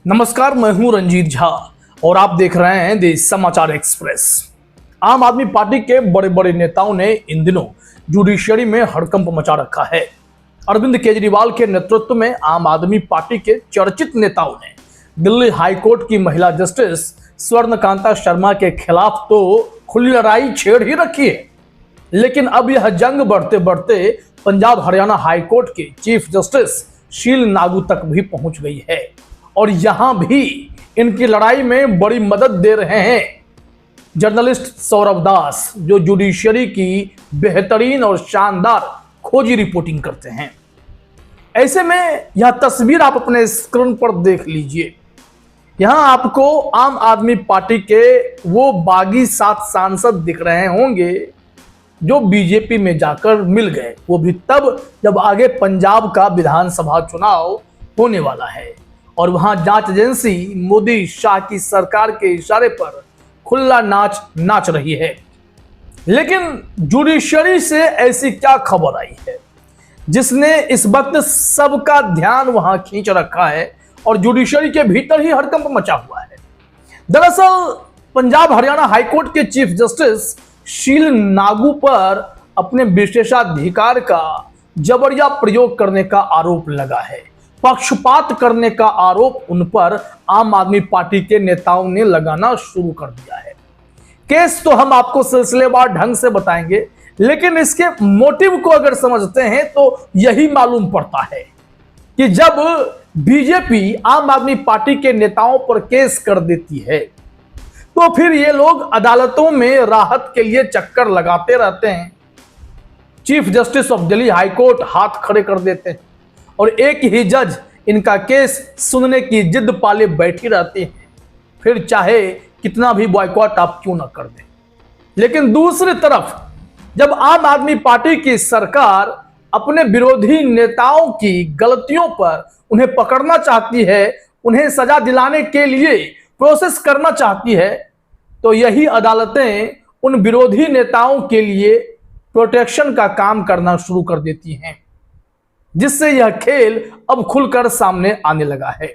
नमस्कार, मैं हूं रंजीत झा और आप देख रहे हैं द समाचार एक्सप्रेस। आम आदमी पार्टी के बड़े बड़े नेताओं ने इन दिनों जुडिशरी में हड़कंप मचा रखा है। अरविंद केजरीवाल के नेतृत्व में आम आदमी पार्टी के चर्चित नेताओं ने दिल्ली हाईकोर्ट की महिला जस्टिस स्वर्णकांता शर्मा के खिलाफ तो खुली लड़ाई छेड़ ही रखी है, लेकिन अब यह जंग बढ़ते बढ़ते पंजाब हरियाणा हाईकोर्ट के चीफ जस्टिस शील नागू तक भी पहुंच गई है और यहां भी इनकी लड़ाई में बड़ी मदद दे रहे हैं जर्नलिस्ट सौरभ दास, जो जुडिशरी की बेहतरीन और शानदार खोजी रिपोर्टिंग करते हैं। ऐसे में यह तस्वीर आप अपने स्क्रीन पर देख लीजिए। यहां आपको आम आदमी पार्टी के वो बागी 7 सांसद दिख रहे होंगे जो बीजेपी में जाकर मिल गए, वो भी तब जब आगे पंजाब का विधानसभा चुनाव होने वाला है और वहां जांच एजेंसी मोदी शाह की सरकार के इशारे पर खुला नाच रही है। लेकिन जुडिशरी से ऐसी क्या खबर आई है जिसने इस वक्त सबका ध्यान वहां खींच रखा है और जुडिशरी के भीतर ही हड़कंप मचा हुआ है। दरअसल पंजाब हरियाणा हाईकोर्ट के चीफ जस्टिस शील नागू पर अपने विशेषाधिकार का जबरिया प्रयोग करने का आरोप लगा है। पक्षपात करने का आरोप उन पर आम आदमी पार्टी के नेताओं ने लगाना शुरू कर दिया है। केस तो हम आपको सिलसिलेवार ढंग से बताएंगे, लेकिन इसके मोटिव को अगर समझते हैं तो यही मालूम पड़ता है कि जब बीजेपी आम आदमी पार्टी के नेताओं पर केस कर देती है तो फिर ये लोग अदालतों में राहत के लिए चक्कर लगाते रहते हैं। Chief justice of Delhi high court हाथ खड़े कर देते हैं और एक ही जज इनका केस सुनने की जिद पाले बैठी रहती है, फिर चाहे कितना भी बॉयकॉट आप क्यों ना कर दें। लेकिन दूसरी तरफ जब आम आदमी पार्टी की सरकार अपने विरोधी नेताओं की गलतियों पर उन्हें पकड़ना चाहती है, उन्हें सजा दिलाने के लिए प्रोसेस करना चाहती है, तो यही अदालतें उन विरोधी नेताओं के लिए प्रोटेक्शन का काम करना शुरू कर देती हैं, जिससे यह खेल अब खुलकर सामने आने लगा है।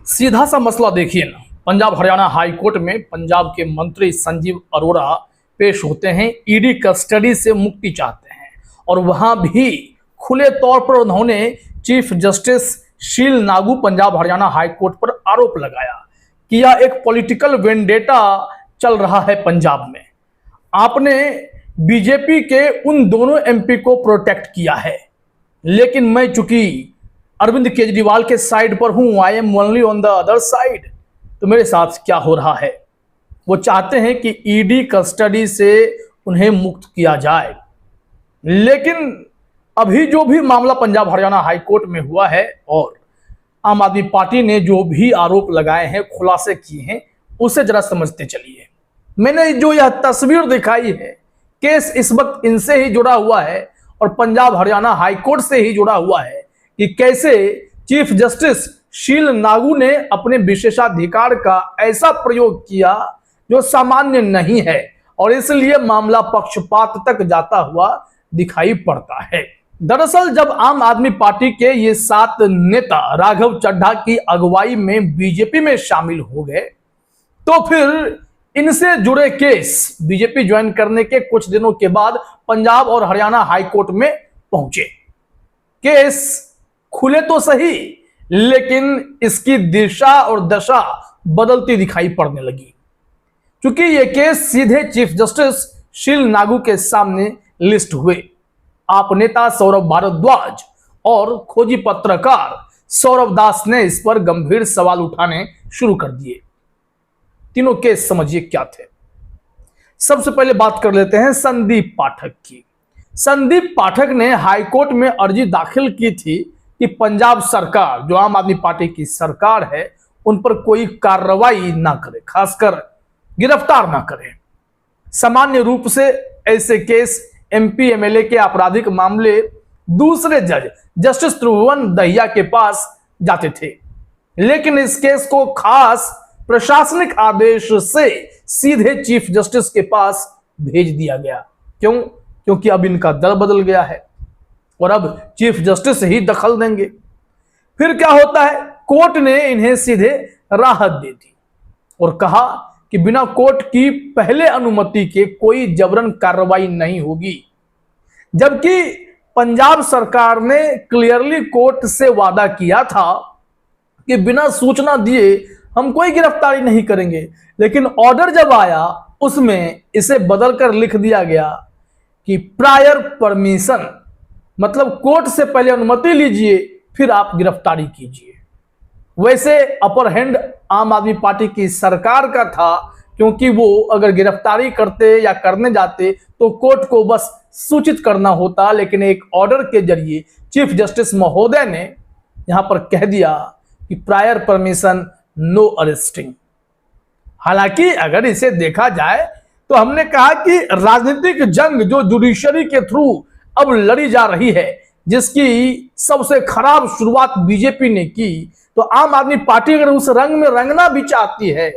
सीधा सा मसला देखिए ना, पंजाब हरियाणा हाईकोर्ट में पंजाब के मंत्री संजीव अरोड़ा पेश होते हैं, ईडी कस्टडी से मुक्ति चाहते हैं और वहां भी खुले तौर पर उन्होंने चीफ जस्टिस शील नागू पंजाब हरियाणा हाईकोर्ट पर आरोप लगाया कि यह एक पॉलिटिकल वेंडेटा चल रहा है पंजाब में। आपने बीजेपी के उन दोनों एमपी को प्रोटेक्ट किया है, लेकिन मैं चूंकि अरविंद केजरीवाल के साइड पर हूं, I am only on the other side, तो मेरे साथ क्या हो रहा है। वो चाहते हैं कि ईडी कस्टडी से उन्हें मुक्त किया जाए, लेकिन अभी जो भी मामला पंजाब हरियाणा हाईकोर्ट में हुआ है और आम आदमी पार्टी ने जो भी आरोप लगाए हैं, खुलासे किए हैं, उसे जरा समझते चलिए। मैंने जो यह तस्वीर दिखाई है, केस इस वक्त इनसे ही जुड़ा हुआ है और पंजाब हरियाणा हाईकोर्ट से ही जुड़ा हुआ है कि कैसे चीफ जस्टिस शील नागू ने अपने विशेषाधिकार का ऐसा प्रयोग किया जो सामान्य नहीं है और इसलिए मामला पक्षपात तक जाता हुआ दिखाई पड़ता है। दरअसल जब आम आदमी पार्टी के ये 7 नेता राघव चड्ढा की अगुवाई में बीजेपी में शामिल हो गए तो फिर इनसे जुड़े केस बीजेपी ज्वाइन करने के कुछ दिनों के बाद पंजाब और हरियाणा हाईकोर्ट में पहुंचे। केस खुले तो सही, लेकिन इसकी दिशा और दशा बदलती दिखाई पड़ने लगी, क्योंकि ये केस सीधे चीफ जस्टिस शील नागू के सामने लिस्ट हुए। आप नेता सौरभ भारद्वाज और खोजी पत्रकार सौरभ दास ने इस पर गंभीर सवाल उठाने शुरू कर दिए। तीनों केस समझिए क्या थे। सबसे पहले बात कर लेते हैं संदीप पाठक की। संदीप पाठक ने हाईकोर्ट में अर्जी दाखिल की थी कि पंजाब सरकार, जो आम आदमी पार्टी की सरकार है, उन पर कोई कार्रवाई ना करे, खासकर गिरफ्तार ना करे। सामान्य रूप से ऐसे केस एमपी एमएलए के आपराधिक मामले दूसरे जज जस्टिस त्रिभुवन दहिया के पास जाते थे, लेकिन इस केस को खास प्रशासनिक आदेश से सीधे चीफ जस्टिस के पास भेज दिया गया। क्यों? क्योंकि अब इनका दल बदल गया है और अब चीफ जस्टिस ही दखल देंगे। फिर क्या होता है कोर्ट ने इन्हें सीधे राहत दे दी और कहा कि बिना कोर्ट की पहले अनुमति के कोई जबरन कार्रवाई नहीं होगी। जबकि पंजाब सरकार ने क्लियरली कोर्ट से वादा किया था कि बिना सूचना दिए हम कोई गिरफ्तारी नहीं करेंगे, लेकिन ऑर्डर जब आया उसमें इसे बदलकर लिख दिया गया कि प्रायर परमिशन, मतलब कोर्ट से पहले अनुमति लीजिए फिर आप गिरफ्तारी कीजिए। वैसे अपर हैंड आम आदमी पार्टी की सरकार का था, क्योंकि वो अगर गिरफ्तारी करते या करने जाते तो कोर्ट को बस सूचित करना होता, लेकिन एक ऑर्डर के जरिए चीफ जस्टिस महोदय ने यहां पर कह दिया कि प्रायर परमिशन नो अरेस्टिंग। हालांकि अगर इसे देखा जाए तो हमने कहा कि राजनीतिक जंग जो जुडिशरी के थ्रू अब लड़ी जा रही है, जिसकी सबसे खराब शुरुआत बीजेपी ने की, तो आम आदमी पार्टी अगर उस रंग में रंगना भी चाहती है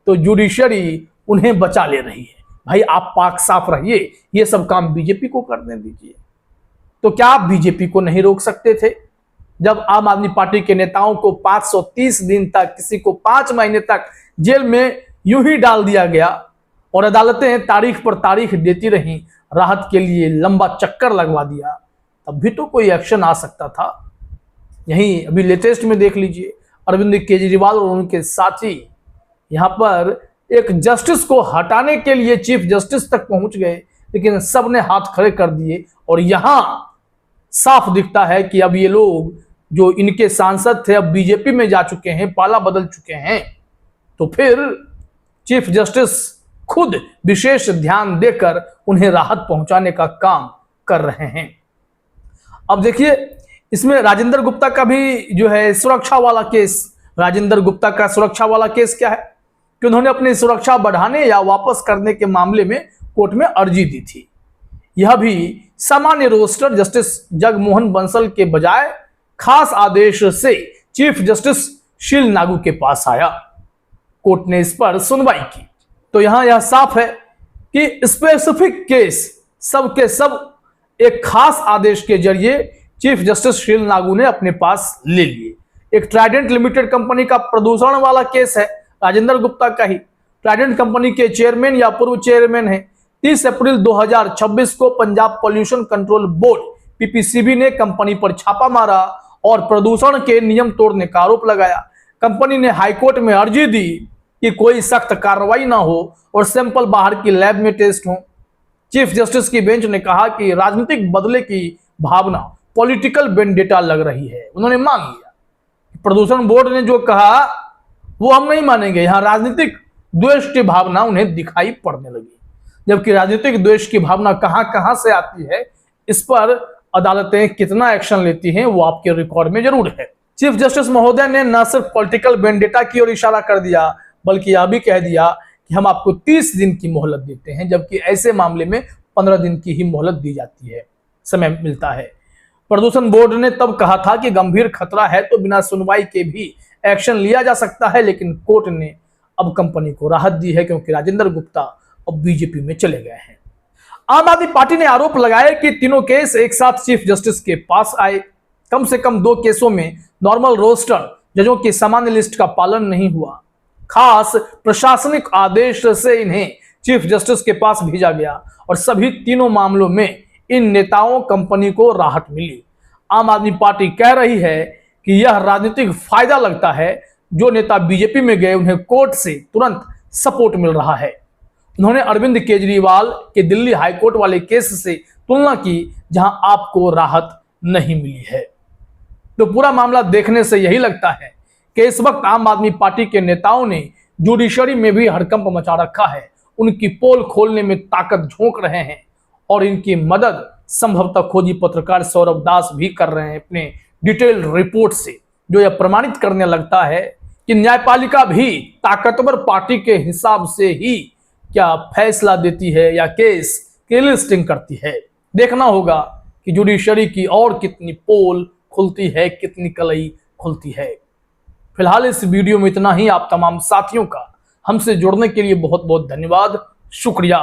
तो जुडिशरी उन्हें बचा ले रही है। भाई आप पाक साफ रहिए, ये सब काम बीजेपी को करने दीजिए। तो क्या आप बीजेपी को नहीं रोक सकते थे? जब आम आदमी पार्टी के नेताओं को 530 दिन तक, किसी को 5 महीने तक जेल में यूं ही डाल दिया गया और अदालतें तारीख पर तारीख देती रहीं, राहत के लिए लंबा चक्कर लगवा दिया, तब भी तो कोई एक्शन आ सकता था। यहीं अभी लेटेस्ट में देख लीजिए, अरविंद केजरीवाल और उनके साथी यहां पर एक जस्टिस को हटाने के लिए चीफ जस्टिस तक पहुंच गए, लेकिन सबने हाथ खड़े कर दिए और यहां साफ दिखता है कि अब ये लोग जो इनके सांसद थे अब बीजेपी में जा चुके हैं, पाला बदल चुके हैं। तो फिर चीफ जस्टिस खुद विशेष ध्यान देकर उन्हें राहत पहुंचाने का काम कर रहे हैं। अब देखिए, इसमें राजेंद्र गुप्ता का भी जो है सुरक्षा वाला केस, राजेंद्र गुप्ता का सुरक्षा वाला केस क्या है कि उन्होंने अपनी सुरक्षा बढ़ाने या वापस करने के मामले में कोर्ट में अर्जी दी थी। यह भी सामान्य रोस्टर जस्टिस जगमोहन बंसल के बजाय खास आदेश से चीफ जस्टिस शील नागू के पास आया। कोर्ट ने इस पर सुनवाई की तो यहां यह साफ है कि स्पेसिफिक केस सब के सब एक खास आदेश के जरिए चीफ जस्टिस शील नागू ने अपने पास ले लिए। एक ट्राइडेंट लिमिटेड कंपनी का प्रदूषण वाला केस है, राजेंद्र गुप्ता का ही। ट्राइडेंट कंपनी के चेयरमैन या पूर्व चेयरमैन है। 30 अप्रैल 2026 को Punjab pollution control board PPCB ने कंपनी पर छापा मारा और प्रदूषण के नियम तोड़ने का आरोप लगाया। कंपनी ने हाईकोर्ट में अर्जी दी कि कोई सख्त कार्रवाई ना हो और सैंपल बाहर की लैब में टेस्ट हो। चीफ जस्टिस की बेंच ने कहा कि राजनीतिक बदले की भावना, पॉलिटिकल वेंडेटा लग रही है। उन्होंने मान लिया। प्रदूषण बोर्ड ने जो कहा वो हम नहीं मानेंगे। यहां राजनीतिक द्वेष की भावना उन्हें दिखाई पड़ने लगी, जबकि राजनीतिक द्वेष की भावना कहां कहां से आती है, इस पर अदालतें कितना एक्शन लेती हैं वो आपके रिकॉर्ड में जरूर है। चीफ जस्टिस महोदय ने न सिर्फ पॉलिटिकल वेंडेटा की ओर इशारा कर दिया, बल्कि यह भी कह दिया कि हम आपको 30 दिन की मोहलत देते हैं, जबकि ऐसे मामले में 15 दिन की ही मोहलत दी जाती है, समय मिलता है। प्रदूषण बोर्ड ने तब कहा था कि गंभीर खतरा है तो बिना सुनवाई के भी एक्शन लिया जा सकता है, लेकिन कोर्ट ने अब कंपनी को राहत दी है क्योंकि राजेंद्र गुप्ता अब बीजेपी में चले गए हैं। आम आदमी पार्टी ने आरोप लगाया कि तीनों केस एक साथ चीफ जस्टिस के पास आए। कम से कम 2 केसों में नॉर्मल रोस्टर जजों की सामान्य लिस्ट का पालन नहीं हुआ। खास प्रशासनिक आदेश से इन्हें चीफ जस्टिस के पास भेजा गया और सभी तीनों मामलों में इन नेताओं कंपनी को राहत मिली। आम आदमी पार्टी कह रही है कि यह राजनीतिक फायदा लगता है। जो नेता बीजेपी में गए उन्हें कोर्ट से तुरंत सपोर्ट मिल रहा है। उन्होंने अरविंद केजरीवाल के दिल्ली हाईकोर्ट वाले केस से तुलना की, जहां आपको राहत नहीं मिली है। तो पूरा मामला देखने से यही लगता है कि इस वक्त आम आदमी पार्टी के नेताओं ने जुडिशरी में भी हड़कंप मचा रखा है। उनकी पोल खोलने में ताकत झोंक रहे हैं और इनकी मदद संभवतः खोजी पत्रकार सौरभ दास भी कर रहे हैं अपने डिटेल रिपोर्ट से, जो यह प्रमाणित करने लगता है कि न्यायपालिका भी ताकतवर पार्टी के हिसाब से ही क्या फैसला देती है या केस की लिस्टिंग करती है। देखना होगा कि जुडिशरी की और कितनी पोल खुलती है, कितनी कलई खुलती है। फिलहाल इस वीडियो में इतना ही। आप तमाम साथियों का हमसे जुड़ने के लिए बहुत बहुत धन्यवाद, शुक्रिया।